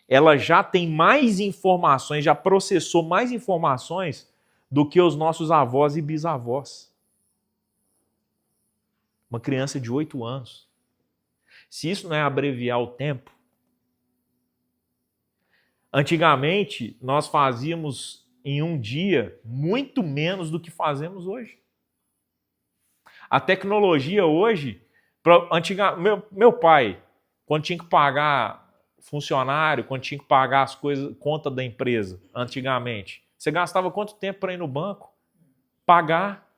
ela já tem mais informações, já processou mais informações do que os nossos avós e bisavós. Uma criança de 8 anos. Se isso não é abreviar o tempo, antigamente nós fazíamos em um dia muito menos do que fazemos hoje. A tecnologia hoje, meu pai, quando tinha que pagar funcionário, quando tinha que pagar as coisas, conta da empresa, antigamente, você gastava quanto tempo para ir no banco? Pagar,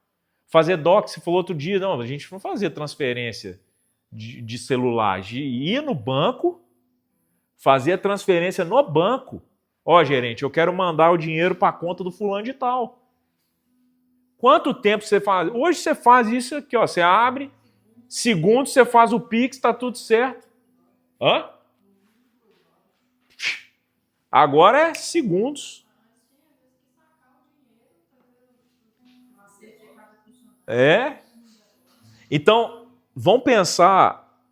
fazer DOC, você falou outro dia, não, a gente não fazia transferência de celular, ia no banco, fazia transferência no banco. Ó, gerente, eu quero mandar o dinheiro para a conta do fulano de tal. Quanto tempo você faz? Hoje você faz isso aqui, ó, você abre, segundo você faz o Pix, está tudo certo. Hã? Agora é segundos. Então, vamos pensar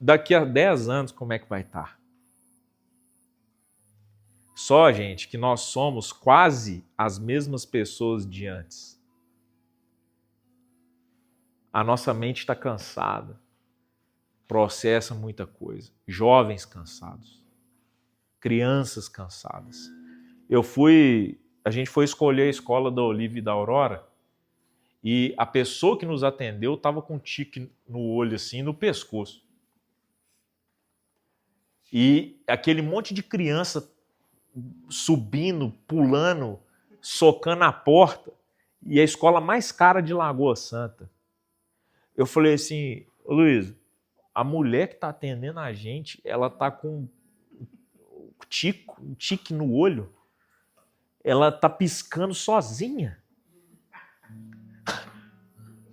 daqui a 10 anos como é que vai estar. Só, gente, que nós somos quase as mesmas pessoas de antes. A nossa mente está cansada, processa muita coisa. Jovens cansados, crianças cansadas. A gente foi escolher a escola da Olivia e da Aurora e a pessoa que nos atendeu estava com um tique no olho assim, no pescoço. E aquele monte de criança subindo, pulando, socando a porta. E a escola mais cara de Lagoa Santa. Eu falei assim, ô Luiz, a mulher que está atendendo a gente, ela tá com um tique no olho. Ela tá piscando sozinha.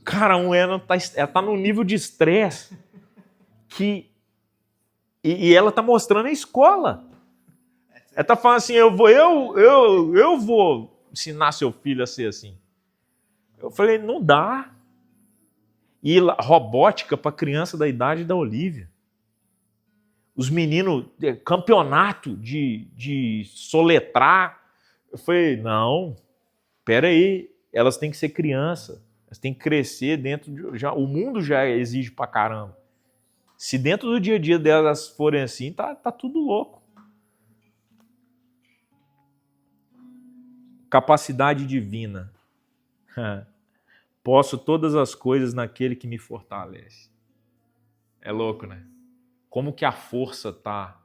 Cara, ela tá num nível de estresse que... E ela tá mostrando a escola. Ela tá falando assim, eu vou ensinar seu filho a ser assim. Eu falei, não dá. E robótica para criança da idade da Olivia. Os meninos, campeonato de soletrar. Eu falei, não, pera aí, elas têm que ser criança. Elas têm que crescer dentro de... o mundo já exige pra caramba. Se dentro do dia a dia delas forem assim, tá tudo louco. Capacidade divina. Posso todas as coisas naquele que me fortalece. É louco, né? Como que a força tá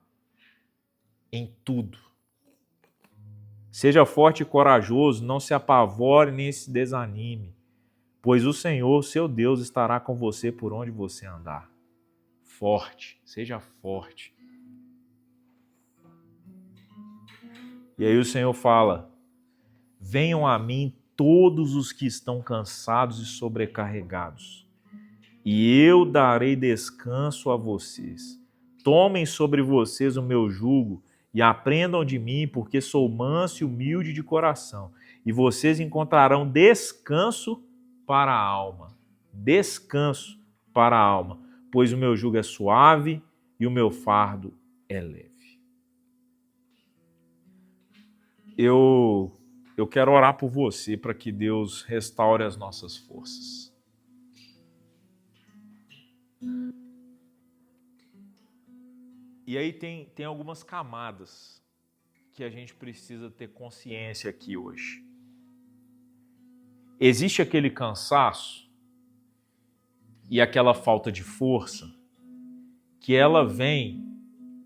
em tudo. Seja forte e corajoso, não se apavore nem se desanime, pois o Senhor, seu Deus, estará com você por onde você andar. Forte, seja forte. E aí o Senhor fala, venham a mim todos os que estão cansados e sobrecarregados, e eu darei descanso a vocês. Tomem sobre vocês o meu jugo e aprendam de mim, porque sou manso e humilde de coração, e vocês encontrarão descanso para a alma. Descanso para a alma, pois o meu jugo é suave e o meu fardo é leve. Eu quero orar por você para que Deus restaure as nossas forças. E aí tem algumas camadas que a gente precisa ter consciência aqui hoje. Existe aquele cansaço e aquela falta de força que ela vem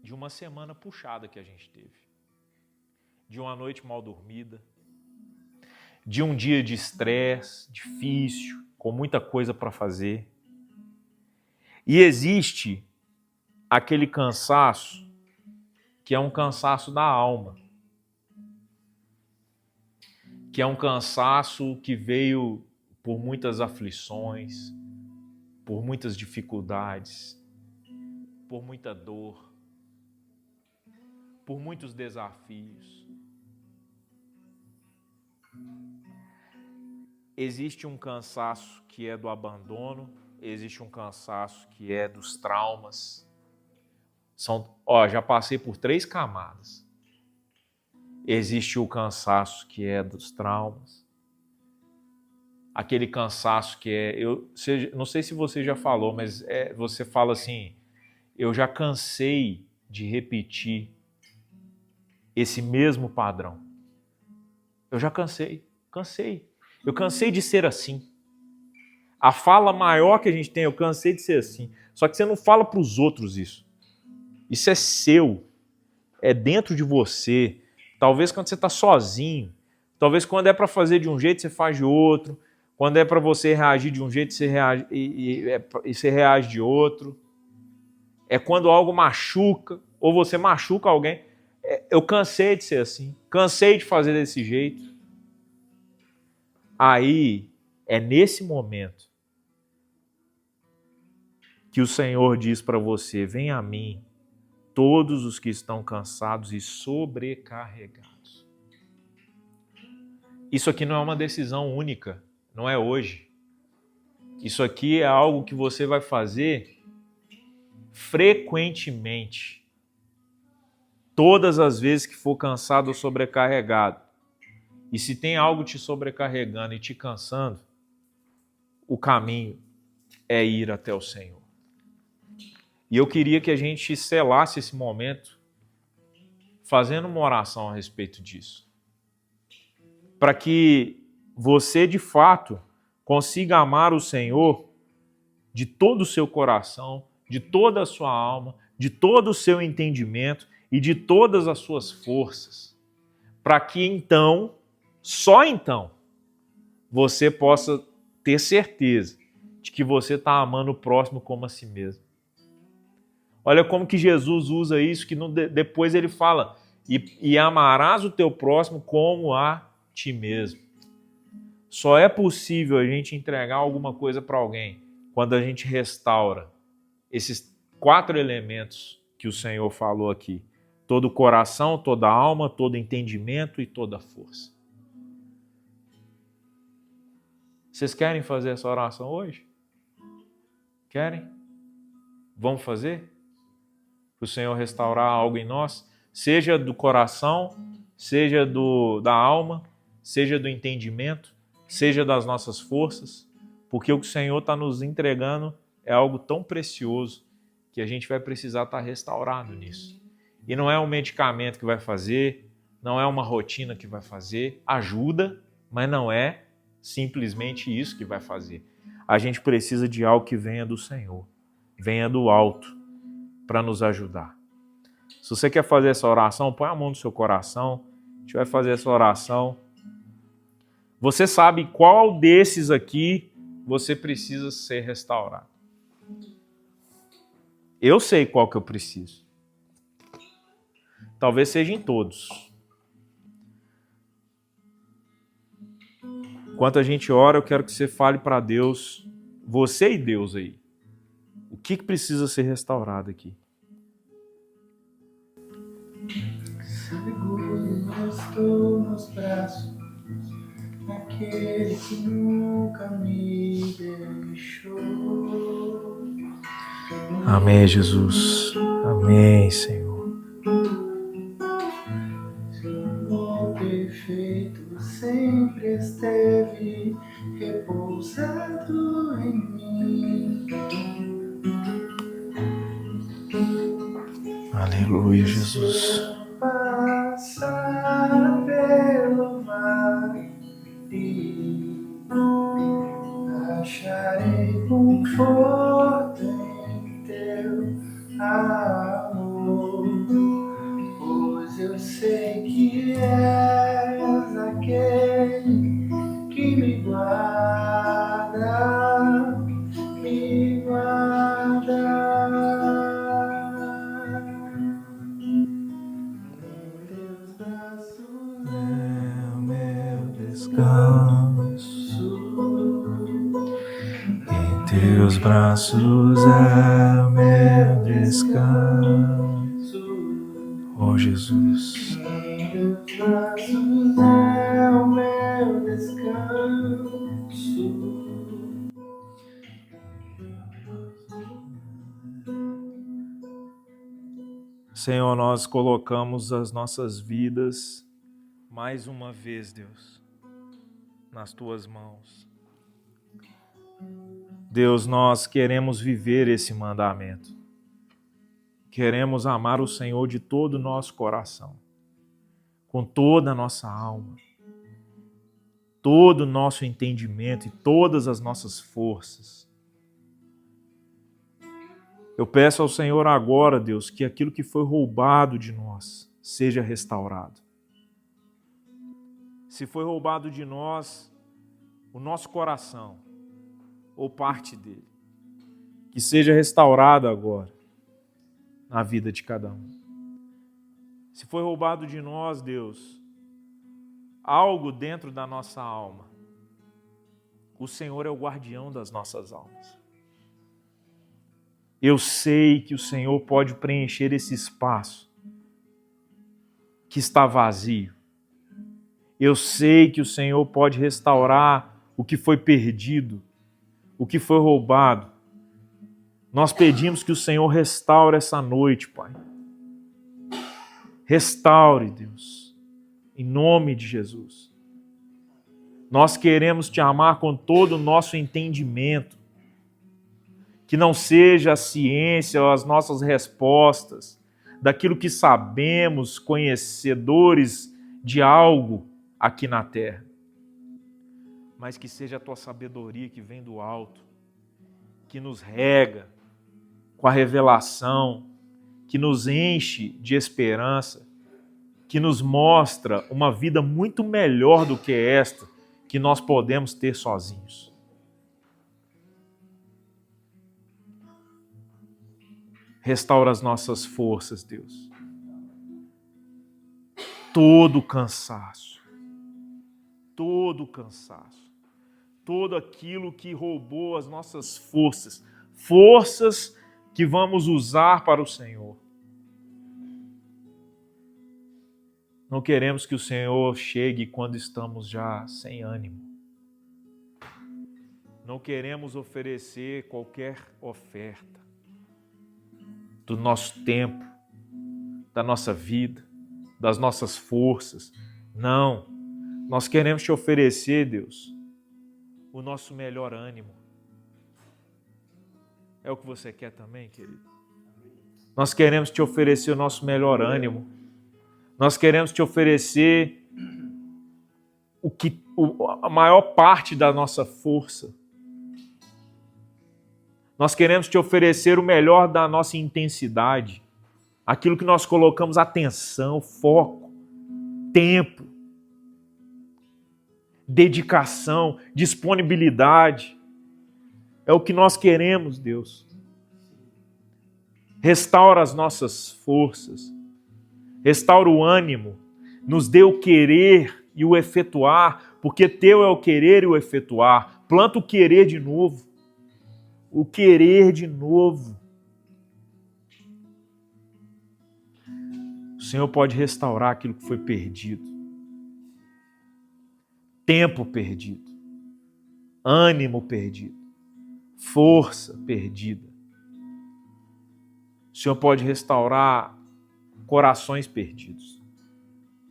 de uma semana puxada que a gente teve, de uma noite mal dormida, de um dia de estresse difícil, com muita coisa para fazer. E existe aquele cansaço que é um cansaço da alma, que é um cansaço que veio por muitas aflições, por muitas dificuldades, por muita dor, por muitos desafios. Existe um cansaço que é do abandono, existe um cansaço que é dos traumas. Já passei por 3 camadas. Existe o cansaço que é dos traumas. Aquele cansaço que não sei se você já falou, mas você fala assim, eu já cansei de repetir esse mesmo padrão. Eu já cansei. Eu cansei de ser assim. A fala maior que a gente tem, eu cansei de ser assim. Só que você não fala para os outros isso. Isso é seu. É dentro de você. Talvez quando você está sozinho. Talvez quando é para fazer de um jeito, você faz de outro. Quando é para você reagir de um jeito, você reage, e você reage de outro. É quando algo machuca, ou você machuca alguém. Eu cansei de ser assim. Cansei de fazer desse jeito. Aí, é nesse momento que o Senhor diz para você, venha a mim, todos os que estão cansados e sobrecarregados. Isso aqui não é uma decisão única, não é hoje. Isso aqui é algo que você vai fazer frequentemente, todas as vezes que for cansado ou sobrecarregado. E se tem algo te sobrecarregando e te cansando, o caminho é ir até o Senhor. E eu queria que a gente selasse esse momento fazendo uma oração a respeito disso. Para que você, de fato, consiga amar o Senhor de todo o seu coração, de toda a sua alma, de todo o seu entendimento e de todas as suas forças, para que então, só então, você possa ter certeza de que você está amando o próximo como a si mesmo. Olha como que Jesus usa isso, que depois ele fala, e amarás o teu próximo como a ti mesmo. Só é possível a gente entregar alguma coisa para alguém quando a gente restaura esses 4 elementos que o Senhor falou aqui. Todo o coração, toda a alma, todo o entendimento e toda a força. Vocês querem fazer essa oração hoje? Querem? Vamos fazer? Para o Senhor restaurar algo em nós, seja do coração, seja da alma, seja do entendimento, seja das nossas forças, porque o que o Senhor está nos entregando é algo tão precioso que a gente vai precisar estar restaurado nisso. E não é um medicamento que vai fazer, não é uma rotina que vai fazer, ajuda, mas não é simplesmente isso que vai fazer. A gente precisa de algo que venha do Senhor, venha do alto, para nos ajudar. Se você quer fazer essa oração, põe a mão no seu coração, a gente vai fazer essa oração. Você sabe qual desses aqui você precisa ser restaurado. Eu sei qual que eu preciso. Talvez seja em todos. Enquanto a gente ora, eu quero que você fale para Deus, você e Deus aí, o que precisa ser restaurado aqui? Seguro estou nos braços daquele que nunca me deixou. Amém, Jesus. Amém, Senhor. Seu amor perfeito sempre esteve repousado em mim. Aleluia, Jesus. Passar pelo vale, acharei conforto em teu amor, pois eu sei que és aquele que me guarda, me guarda. Em teus braços é o meu descanso, oh Jesus. Em teus braços é o meu descanso. Senhor, nós colocamos as nossas vidas mais uma vez, Deus, nas tuas mãos. Deus, nós queremos viver esse mandamento. Queremos amar o Senhor de todo o nosso coração, com toda a nossa alma, todo o nosso entendimento e todas as nossas forças. Eu peço ao Senhor agora, Deus, que aquilo que foi roubado de nós seja restaurado. Se foi roubado de nós o nosso coração, ou parte dele, que seja restaurado agora na vida de cada um. Se foi roubado de nós, Deus, algo dentro da nossa alma, o Senhor é o guardião das nossas almas. Eu sei que o Senhor pode preencher esse espaço que está vazio. Eu sei que o Senhor pode restaurar o que foi perdido, o que foi roubado. Nós pedimos que o Senhor restaure essa noite, Pai. Restaure, Deus, em nome de Jesus. Nós queremos te amar com todo o nosso entendimento. Que não seja a ciência ou as nossas respostas, daquilo que sabemos, conhecedores de algo aqui na terra, mas que seja a tua sabedoria que vem do alto, que nos rega com a revelação, que nos enche de esperança, que nos mostra uma vida muito melhor do que esta que nós podemos ter sozinhos. Restaura as nossas forças, Deus. Todo cansaço, todo aquilo que roubou as nossas forças que vamos usar para o Senhor. Não queremos que o Senhor chegue quando estamos já sem ânimo. Não queremos oferecer qualquer oferta do nosso tempo, da nossa vida, das nossas forças. Não. Nós queremos te oferecer, Deus, o nosso melhor ânimo. É o que você quer também, querido? Nós queremos te oferecer o nosso melhor ânimo. Nós queremos te oferecer a maior parte da nossa força. Nós queremos te oferecer o melhor da nossa intensidade. Aquilo que nós colocamos atenção, foco, tempo, dedicação, disponibilidade. É o que nós queremos, Deus. Restaura as nossas forças. Restaura o ânimo. Nos dê o querer e o efetuar, porque teu é o querer e o efetuar. Planta o querer de novo. O querer de novo. O Senhor pode restaurar aquilo que foi perdido. Tempo perdido. Ânimo perdido. Força perdida. O Senhor pode restaurar corações perdidos.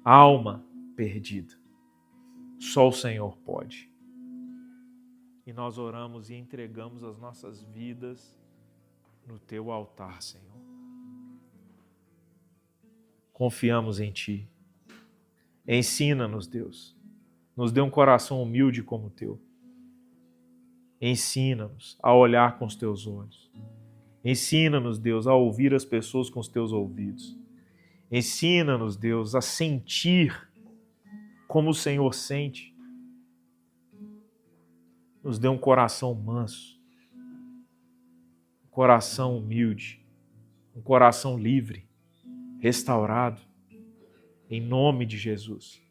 Alma perdida. Só o Senhor pode. E nós oramos e entregamos as nossas vidas no teu altar, Senhor. Confiamos em ti. Ensina-nos, Deus. Nos dê um coração humilde como o teu. Ensina-nos a olhar com os teus olhos. Ensina-nos, Deus, a ouvir as pessoas com os teus ouvidos. Ensina-nos, Deus, a sentir como o Senhor sente. Nos dê um coração manso, um coração humilde, um coração livre, restaurado, em nome de Jesus.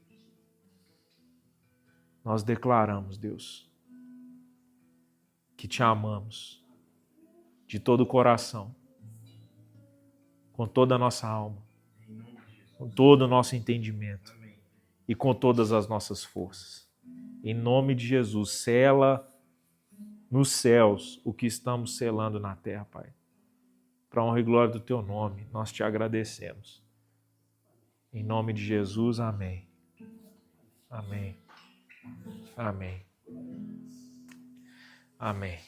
Nós declaramos, Deus, que te amamos de todo o coração, com toda a nossa alma, com todo o nosso entendimento e com todas as nossas forças. Em nome de Jesus, sela nos céus o que estamos selando na terra, Pai. Para a honra e glória do teu nome, nós te agradecemos. Em nome de Jesus, amém. Amém. Amém. Amém.